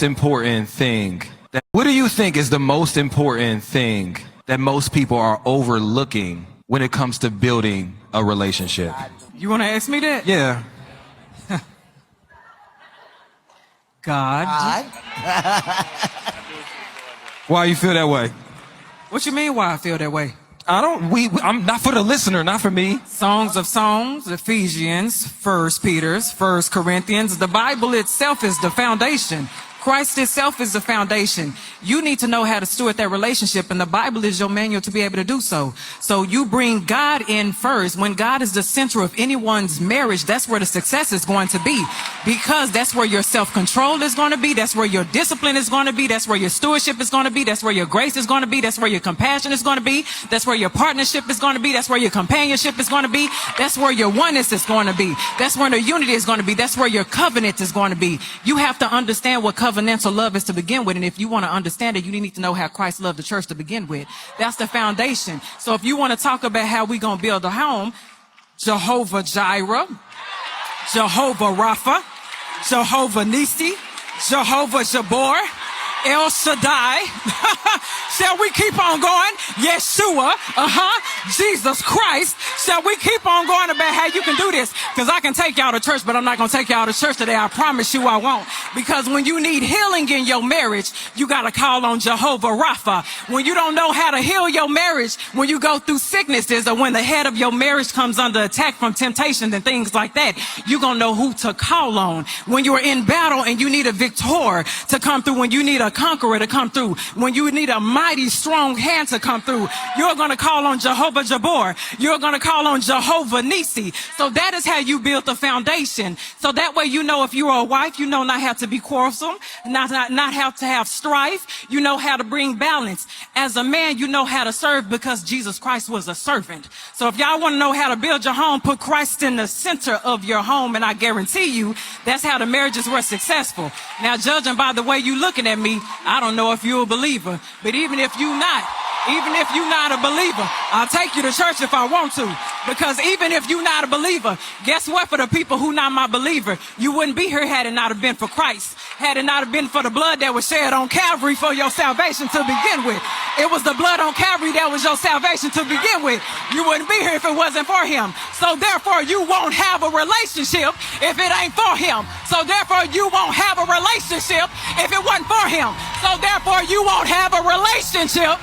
important thing? What do you think is the most important thing that most people are overlooking when it comes to building a relationship? You want to ask me that? Yeah. God. Why you feel that way? What you mean why I feel that way? I'm not for the listener, not for me. Songs of Songs, Ephesians, 1 Peter, 1 Corinthians. The Bible itself is the foundation. Christ itself is the foundation. You need to know how to steward that relationship, and the Bible is your manual to be able to do so. So you bring God in first. When God is the center of anyone's marriage, that's where the success is going to be, because that's where your self-control is going to be. That's where your discipline is going to be. That's where your stewardship is going to be. That's where your grace is going to be. That's where your compassion is going to be. That's where your partnership is going to be. That's where your companionship is going to be. That's where your oneness is going to be. That's where the unity is going to be. That's where your covenant is going to be. You have to understand what covenantal love is to begin with. And if you want to understand it, you need to know how Christ loved the church to begin with. That's the foundation. So if you want to talk about how we're going to build a home, Jehovah Jireh, Jehovah Rapha, Jehovah Nisi, Jehovah Jabor, El Shaddai. Shall we keep on going? Yeshua, Jesus Christ. Shall we keep on going about how you can do this? Because I can take y'all to church, but I'm not going to take y'all to church today. I promise you I won't. Because when you need healing in your marriage, you got to call on Jehovah Rapha. When you don't know how to heal your marriage, when you go through sicknesses, or when the head of your marriage comes under attack from temptation and things like that, you're going to know who to call on. When you're in battle and you need a victor to come through, when you need a conqueror to come through, when you need a mighty strong hand to come through, you're going to call on Jehovah Jabor. You're going to call on Jehovah Nisi. So that is how you build the foundation. So that way, you know, if you're a wife, you know not how to be quarrelsome, not how to have strife. You know how to bring balance. As a man, you know how to serve, because Jesus Christ was a servant. So if y'all want to know how to build your home, put Christ in the center of your home, and I guarantee you that's how the marriages were successful. Now, judging by the way you looking at me, I don't know if you're a believer, but even if you're not a believer, I'll take you to church if I want to. Because even if you're not a believer, guess what? For the people who not my believer, you wouldn't be here had it not have been for Christ. Had it not have been for the blood that was shed on Calvary for your salvation to begin with. It was the blood on Calvary that was your salvation to begin with. You wouldn't be here if it wasn't for him. So therefore, you won't have a relationship if it ain't for him. So therefore, you won't have a relationship if it wasn't for him. So therefore, you won't have a relationship.